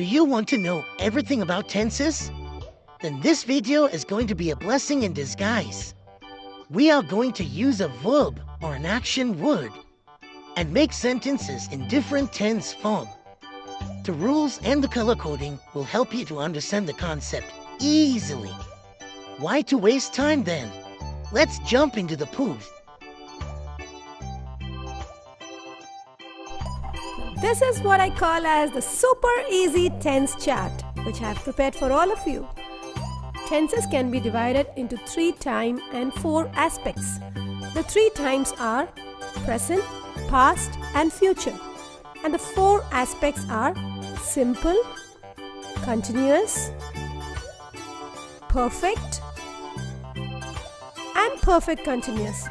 Do you want to know everything about tenses? Then this video is going to be a blessing in disguise. We are going to use a verb or an action word and make sentences in different tense form. The rules and the color coding will help you to understand the concept easily. Why to waste time then? Let's jump into the booth. This is what I call as the super easy tense chart, which I have prepared for all of you. Tenses can be divided into 3 time and 4 aspects. The 3 times are present, past and future. And the 4 aspects are simple, continuous, perfect and perfect continuous.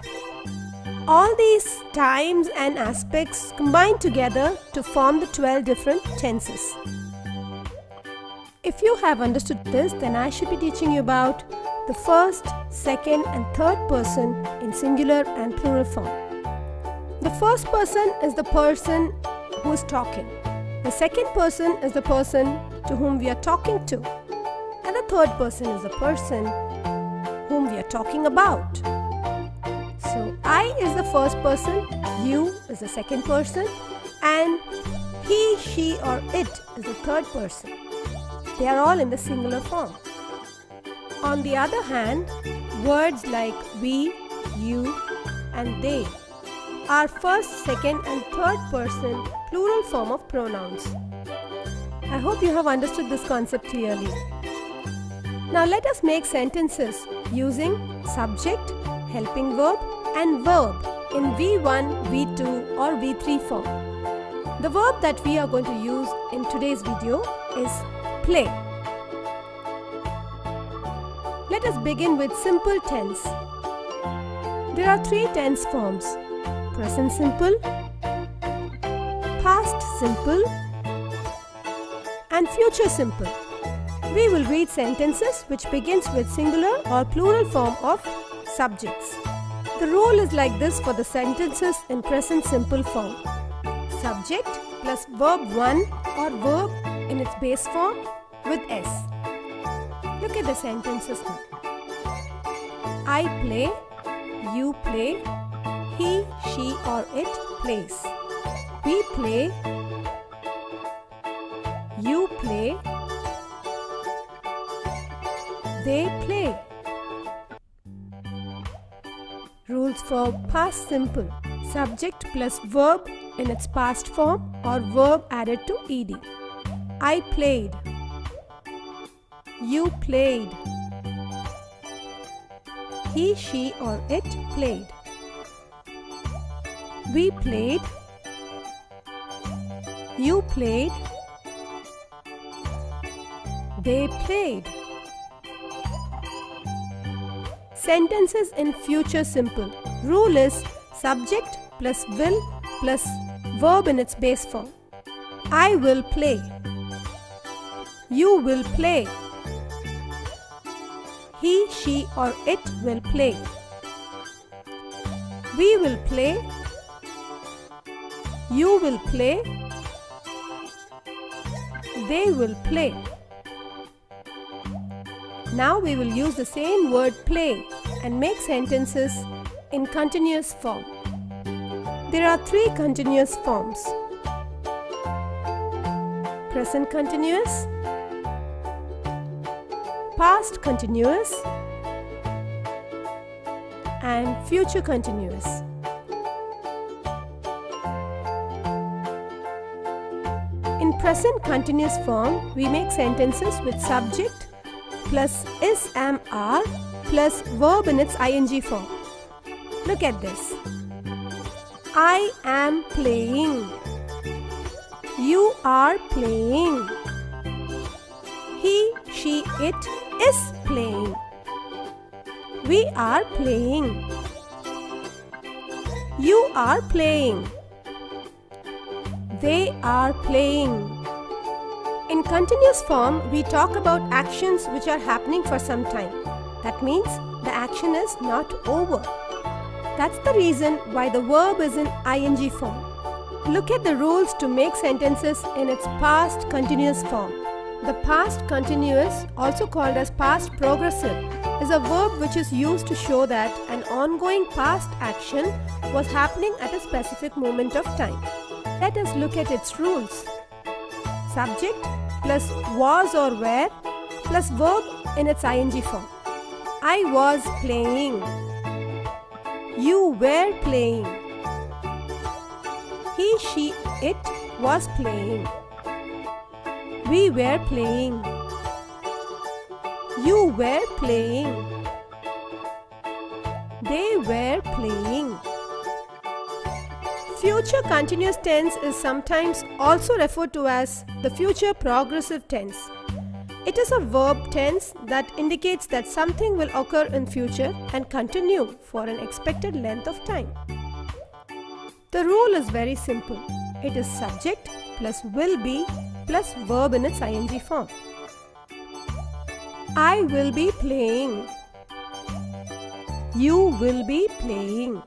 All these times and aspects combine together to form the 12 different tenses. If you have understood this, then I should be teaching you about the first, second and third person in singular and plural form. The first person is the person who is talking. The second person is the person to whom we are talking to. And the third person is the person whom we are talking about. So, I is the first person, you is the second person, and he, she or it is the third person. They are all in the singular form. On the other hand, words like we, you and they are first, second and third person plural form of pronouns. I hope you have understood this concept clearly. Now let us make sentences using subject, helping verb and verb in V1, V2 or V3 form. The verb that we are going to use in today's video is play. Let us begin with simple tense. There are 3 tense forms: present simple, past simple and future simple. We will read sentences which begins with singular or plural form of subjects. The rule is like this for the sentences in present simple form: subject plus verb 1 or verb in its base form with S. Look at the sentences now. I play, you play, he, she or it plays. We play, you play, they play. Rules for past simple: subject plus verb in its past form or verb added to ed. I played, you played, he, she or it played. We played, you played, they played. Sentences in future simple. Rule is subject plus will plus verb in its base form. I will play, you will play, he, she or it will play. We will play, you will play, they will play. Now we will use the same word play and make sentences in continuous form. There are 3 continuous forms: present continuous, past continuous and future continuous. In present continuous form, we make sentences with subject plus is, am, are plus verb in its ing form. Look at this. I am playing. You are playing. He, she, it is playing. We are playing. You are playing. They are playing. In continuous form, we talk about actions which are happening for some time. That means the action is not over. That's the reason why the verb is in ing form. Look at the rules to make sentences in its past continuous form. The past continuous, also called as past progressive, is a verb which is used to show that an ongoing past action was happening at a specific moment of time. Let us look at its rules. Subject plus was or were plus verb in its ing form. I was playing. You were playing. He, she, it was playing. We were playing. You were playing. They were playing. Future continuous tense is sometimes also referred to as the future progressive tense. It is a verb tense that indicates that something will occur in future and continue for an expected length of time. The rule is very simple. It is subject plus will be plus verb in its ing form. I will be playing. You will be playing.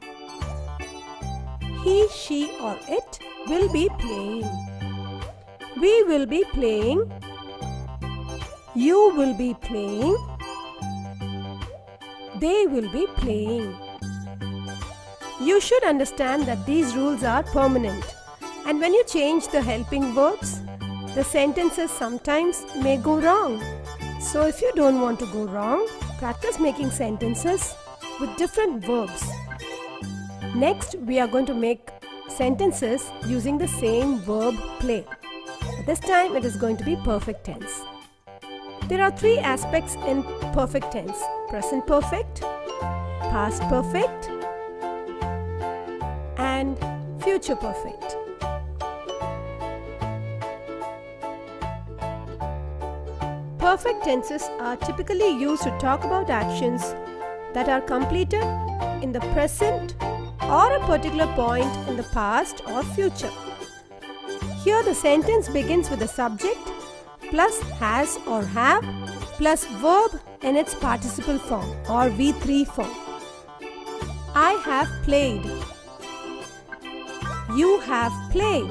He, she or it will be playing. We will be playing. You will be playing. They will be playing. You should understand that these rules are permanent, and when you change the helping verbs, the sentences sometimes may go wrong. So if you don't want to go wrong, practice making sentences with different verbs. Next, we are going to make sentences using the same verb play. This time it is going to be perfect tense. There are three aspects in perfect tense: present perfect, past perfect, and future perfect. Perfect tenses are typically used to talk about actions that are completed in the present or a particular point in the past or future. Here the sentence begins with the subject plus has or have plus verb in its participle form or V3 form. I have played. You have played.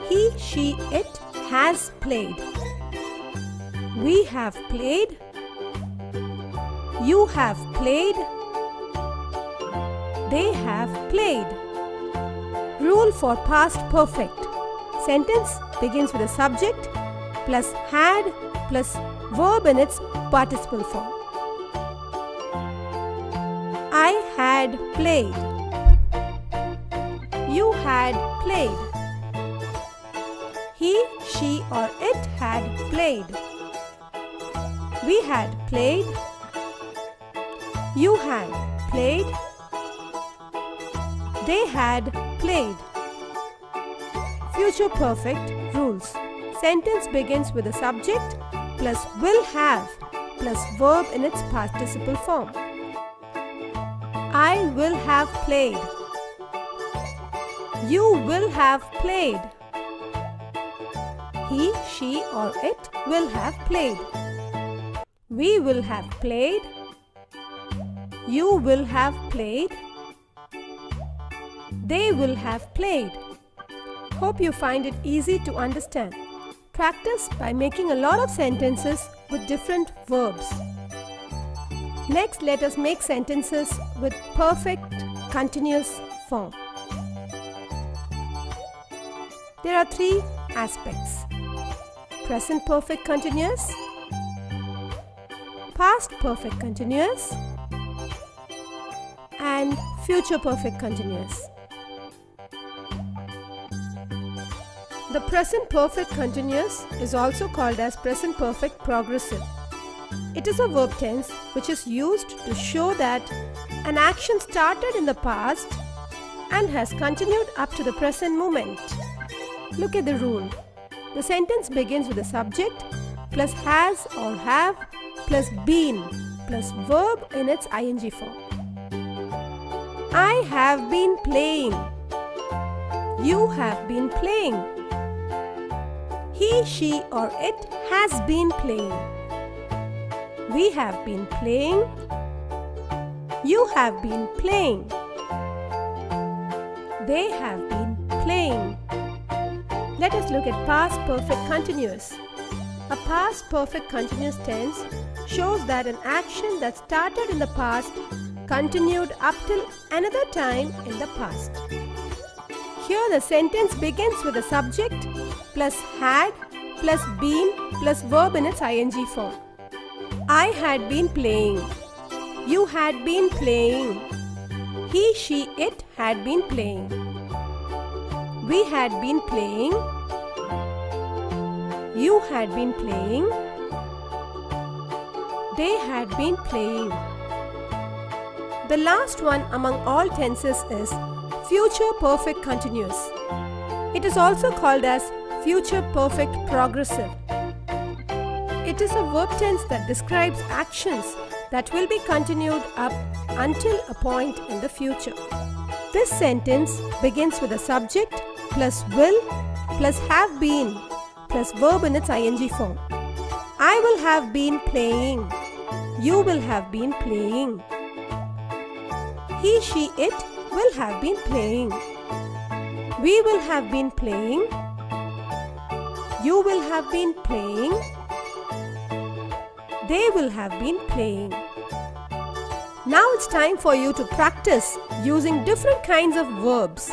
He, she, it has played. We have played. You have played. They have played. Rule for past perfect. Sentence begins with a subject plus had plus verb in its participle form. I had played. You had played. He, she or it had played. We had played. You had played. They had played. Future perfect rules. Sentence begins with a subject plus will have plus verb in its participle form. I will have played. You will have played. He, she or it will have played. We will have played. You will have played. They will have played. Hope you find it easy to understand. Practice by making a lot of sentences with different verbs. Next, let us make sentences with perfect continuous form. There are three aspects: present perfect continuous, past perfect continuous, and future perfect continuous. The present perfect continuous is also called as present perfect progressive. It is a verb tense which is used to show that an action started in the past and has continued up to the present moment. Look at the rule. The sentence begins with a subject plus has or have plus been plus verb in its ing form. I have been playing. You have been playing. He, she or it has been playing. We have been playing. You have been playing. They have been playing. Let us look at past perfect continuous. A past perfect continuous tense shows that an action that started in the past continued up till another time in the past. Here the sentence begins with the subject plus had plus been plus verb in its ing form. I had been playing. You had been playing. He, she, it had been playing. We had been playing. You had been playing. They had been playing. The last one among all tenses is future perfect continuous. It is also called as future perfect progressive. It is a verb tense that describes actions that will be continued up until a point in the future. This sentence begins with a subject plus will plus have been plus verb in its ing form. I will have been playing. You will have been playing. He, she, it will have been playing. We will have been playing. You will have been playing. They will have been playing. Now it's time for you to practice using different kinds of verbs.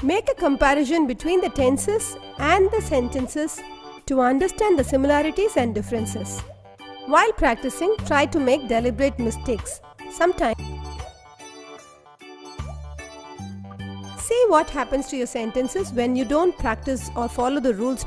Make a comparison between the tenses and the sentences to understand the similarities and differences. While practicing, try to make deliberate mistakes. Sometimes see what happens to your sentences when you don't practice or follow the rules.